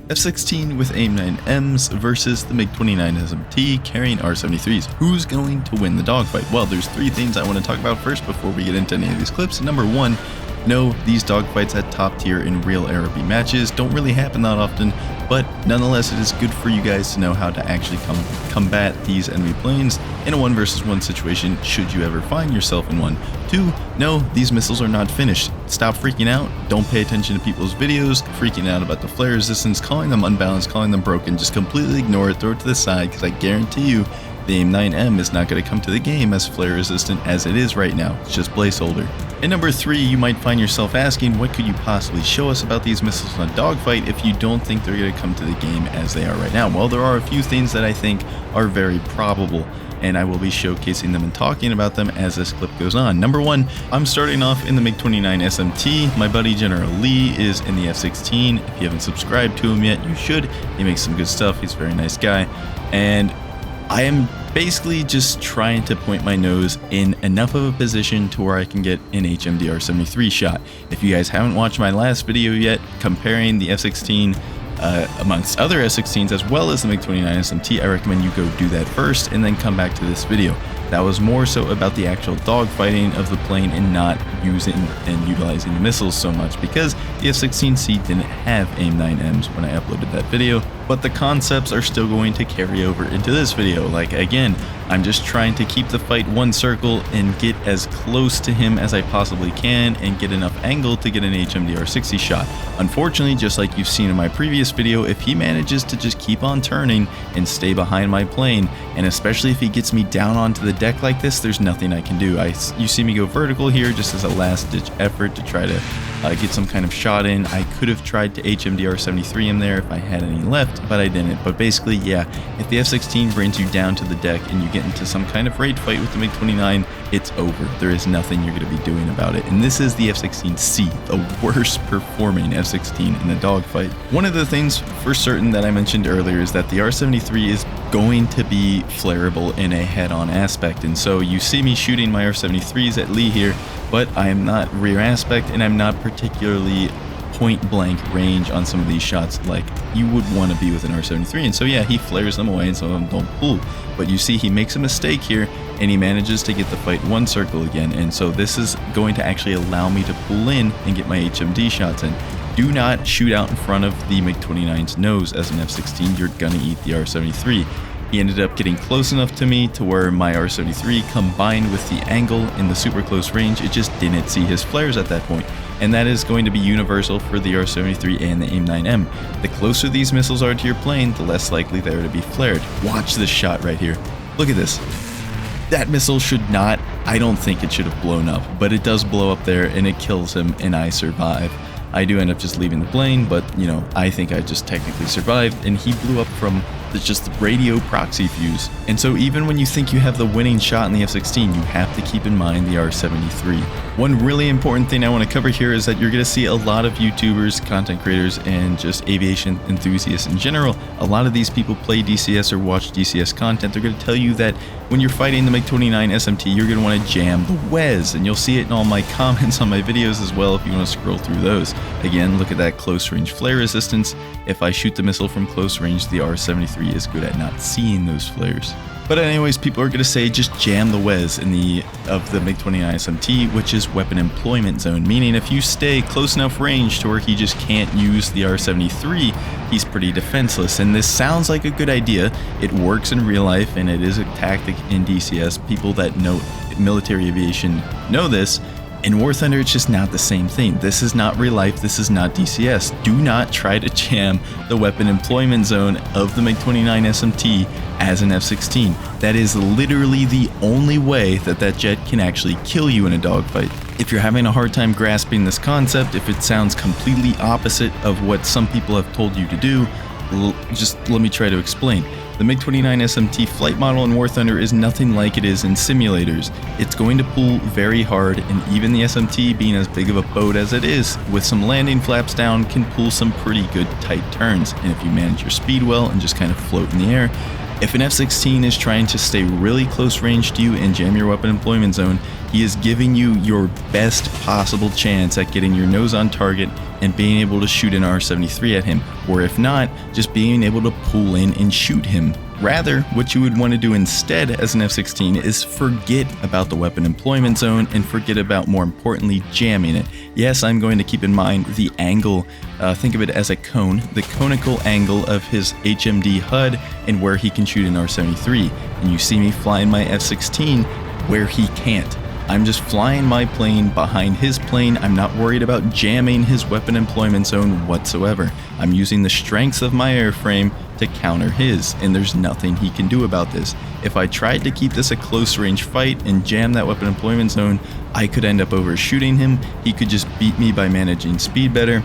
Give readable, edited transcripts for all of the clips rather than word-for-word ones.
F-16 with AIM-9Ms versus the MiG-29 SMT carrying R-73s. Who's going to win the dogfight? Well, there's three things I want to talk about first before we get into any of these clips. Number one, no, these dogfights at top tier in real ARB matches don't really happen that often, but nonetheless it is good for you guys to know how to actually combat these enemy planes in a 1 versus 1 situation should you ever find yourself in one. 2, no, these missiles are not finished. Stop freaking out, don't pay attention to people's videos, freaking out about the flare resistance, calling them unbalanced, calling them broken, just completely ignore it, throw it to the side, because I guarantee you the AIM-9M is not going to come to the game as flare resistant as it is right now. It's just placeholder. And number 3, you might find yourself asking, what could you possibly show us about these missiles in a dogfight if you don't think they're going to come to the game as they are right now? Well, there are a few things that I think are very probable, and I will be showcasing them and talking about them as this clip goes on. Number 1, I'm starting off in the MiG-29 SMT. My buddy General Lee is in the F-16. If you haven't subscribed to him yet, you should. He makes some good stuff. He's a very nice guy. And I am basically just trying to point my nose in enough of a position to where I can get an HMD R-73 shot. If you guys haven't watched my last video yet comparing the F-16 amongst other F-16s as well as the MiG-29 SMT, I recommend you go do that first and then come back to this video. That was more so about the actual dogfighting of the plane and not using and utilizing the missiles so much, because the F-16C didn't have AIM-9Ms when I uploaded that video, but the concepts are still going to carry over into this video. Like, again, I'm just trying to keep the fight one circle and get as close to him as I possibly can and get enough angle to get an HMD R-60 shot. Unfortunately, just like you've seen in my previous video, if he manages to just keep on turning and stay behind my plane, and especially if he gets me down onto the deck like this, there's nothing I can do. You see me go vertical here just as a last ditch effort to try to get some kind of shot in. I could have tried to HMD R-73 him there if I had any left, but I didn't. But basically, yeah, if the F-16 brings you down to the deck and you get into some kind of raid fight with the MiG-29, it's over. There is nothing you're going to be doing about it. And this is the F-16C, the worst performing F-16 in a dogfight. One of the things for certain that I mentioned earlier is that the R-73 is going to be flareable in a head-on aspect. And so you see me shooting my R-73s at Lee here, but I am not rear aspect and I'm not particularly point blank range on some of these shots like you would want to be with an R-73. And so yeah, he flares them away and some of them don't pull, but you see he makes a mistake here and he manages to get the fight one circle again. And so this is going to actually allow me to pull in and get my HMD shots in. Do not shoot out in front of the MiG-29's nose as an F-16. You're gonna eat the R-73. He ended up getting close enough to me to where my R-73 combined with the angle in the super close range, it just didn't see his flares at that point. And that is going to be universal for the R-73 and the AIM-9M. The closer these missiles are to your plane, the less likely they are to be flared. Watch this shot right here. Look at this. That missile should not, I don't think it should have blown up, but it does blow up there and it kills him and I survive. I do end up just leaving the plane, but you know, I think I just technically survived, and he blew up from just the radio proxy fuse. And so even when you think you have the winning shot in the F-16, you have to keep in mind the R-73. One really important thing I want to cover here is that you're going to see a lot of YouTubers, content creators, and just aviation enthusiasts in general. A lot of these people play DCS or watch DCS content. They're going to tell you that when you're fighting the MiG-29 SMT, you're going to want to jam the WES, and you'll see it in all my comments on my videos as well if you want to scroll through those. Again, look at that close range flare resistance. If I shoot the missile from close range, the R-73 is good at not seeing those flares. But anyways, people are going to say just jam the WES in the MiG-29 SMT, which is weapon employment zone, meaning if you stay close enough range to where he just can't use the R-73, he's pretty defenseless. And this sounds like a good idea. It works in real life and it is a tactic in DCS. People that know military aviation know this. In War Thunder, it's just not the same thing. This is not real life, this is not DCS. Do not try to jam the weapon employment zone of the MiG-29 SMT as an F-16. That is literally the only way that that jet can actually kill you in a dogfight. If you're having a hard time grasping this concept, if it sounds completely opposite of what some people have told you to do, just let me try to explain. The MiG-29 SMT flight model in War Thunder is nothing like it is in simulators. It's going to pull very hard, and even the SMT, being as big of a boat as it is, with some landing flaps down, can pull some pretty good tight turns. And if you manage your speed well and just kind of float in the air, If an F-16 is trying to stay really close range to you and jam your weapon employment zone, he is giving you your best possible chance at getting your nose on target and being able to shoot an R-73 at him, or if not, just being able to pull in and shoot him. Rather, what you would want to do instead as an F-16 is forget about the weapon employment zone and forget about, more importantly, jamming it. Yes, I'm going to keep in mind the angle, think of it as a cone, the conical angle of his HMD HUD and where he can shoot an R-73. And you see me flying my F-16 where he can't. I'm just flying my plane behind his plane. I'm not worried about jamming his weapon employment zone whatsoever. I'm using the strengths of my airframe to counter his, and there's nothing he can do about this. If I tried to keep this a close range fight and jam that weapon employment zone, I could end up overshooting him. He could just beat me by managing speed better.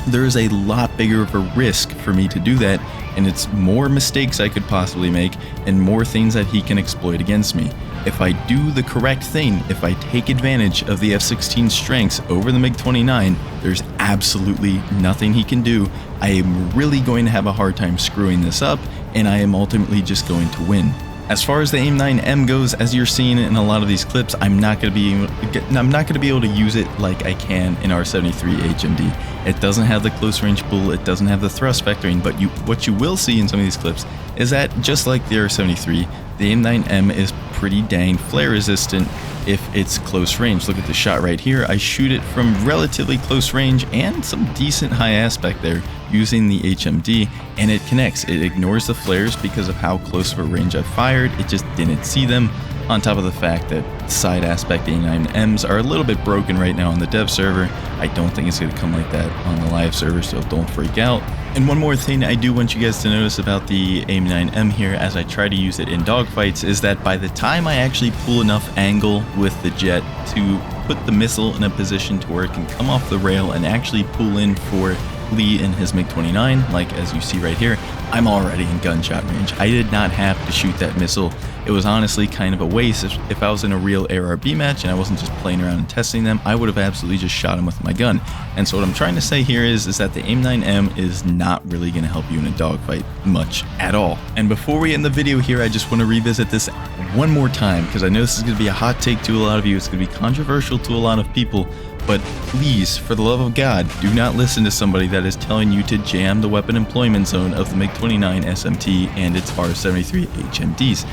There is a lot bigger of a risk for me to do that, and it's more mistakes I could possibly make and more things that he can exploit against me. If I do the correct thing, if I take advantage of the F-16's strengths over the MiG-29, there's absolutely nothing he can do. I am really going to have a hard time screwing this up, and I am ultimately just going to win. As far as the AIM-9M goes, as you're seeing in a lot of these clips, I'm not going to be able to use it like I can in R-73 HMD. It doesn't have the close range pull, it doesn't have the thrust vectoring, but what you will see in some of these clips is that just like the R-73, the AIM-9M is pretty dang flare resistant if it's close range. Look at the shot right here. I shoot it from relatively close range and some decent high aspect there using the HMD, and it connects. It ignores the flares because of how close of a range I fired. It just didn't see them, on top of the fact that side aspect AIM-9Ms are a little bit broken right now on the dev server. I don't think it's going to come like that on the live server, so don't freak out. And one more thing I do want you guys to notice about the AIM-9M here as I try to use it in dogfights is that by the time I actually pull enough angle with the jet to put the missile in a position to where it can come off the rail and actually pull in for Lee in his MiG-29, like as you see right here, I'm already in gunshot range. I did not have to shoot that missile. It was honestly kind of a waste. If I was in a real ARB match and I wasn't just playing around and testing them, I would have absolutely just shot him with my gun. And so what I'm trying to say here is that the AIM-9M is not really going to help you in a dogfight much at all. And before we end the video here, I just want to revisit this one more time because I know this is going to be a hot take to a lot of you. It's going to be controversial to a lot of people. But please, for the love of God, do not listen to somebody that is telling you to jam the weapon employment zone of the MiG-29 SMT and its R-73 HMDs.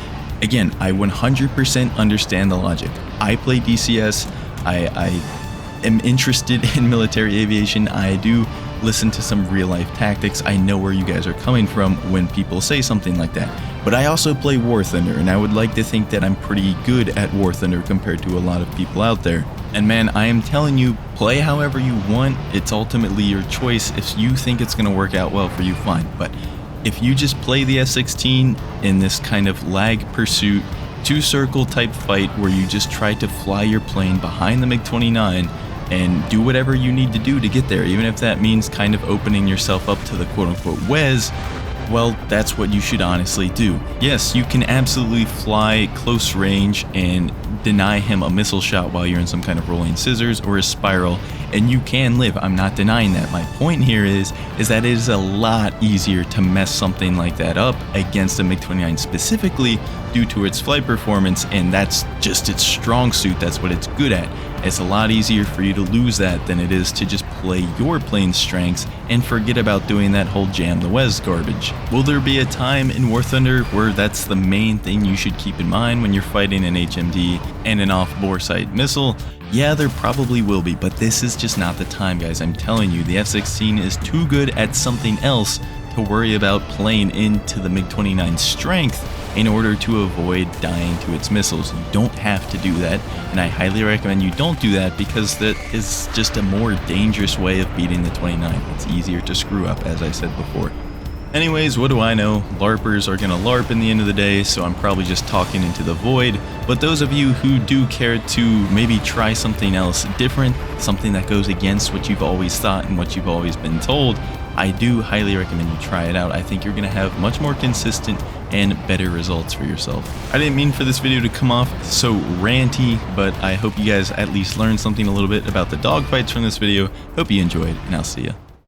Again, I 100% understand the logic. I play DCS, I am interested in military aviation, I do listen to some real-life tactics, I know where you guys are coming from when people say something like that. But I also play War Thunder, and I would like to think that I'm pretty good at War Thunder compared to a lot of people out there. And man, I am telling you, play however you want. It's ultimately your choice. If you think it's going to work out well for you, fine. But if you just play the F-16 in this kind of lag pursuit, two-circle type fight where you just try to fly your plane behind the MiG-29 and do whatever you need to do to get there, even if that means kind of opening yourself up to the quote-unquote WES, well, that's what you should honestly do. Yes, you can absolutely fly close range and deny him a missile shot while you're in some kind of rolling scissors or a spiral, and you can live. I'm not denying that. My point here is that it is a lot easier to mess something like that up against a MiG-29 specifically due to its flight performance, and that's just its strong suit. That's what it's good at. It's a lot easier for you to lose that than it is to just play your plane's strengths and forget about doing that whole jam the WES garbage. Will there be a time in War Thunder where that's the main thing you should keep in mind when you're fighting an HMD and an off-bore sight missile? Yeah, there probably will be, but this is just not the time, guys. I'm telling you, the F-16 is too good at something else to worry about playing into the MiG-29's strength in order to avoid dying to its missiles. You don't have to do that, and I highly recommend you don't do that because that is just a more dangerous way of beating the 29. It's easier to screw up, as I said before. Anyways, what do I know? LARPers are gonna LARP in the end of the day, so I'm probably just talking into the void. But those of you who do care to maybe try something else different, something that goes against what you've always thought and what you've always been told, I do highly recommend you try it out. I think you're gonna have much more consistent and better results for yourself. I didn't mean for this video to come off so ranty, but I hope you guys at least learned something a little bit about the dogfights from this video. Hope you enjoyed, and I'll see ya.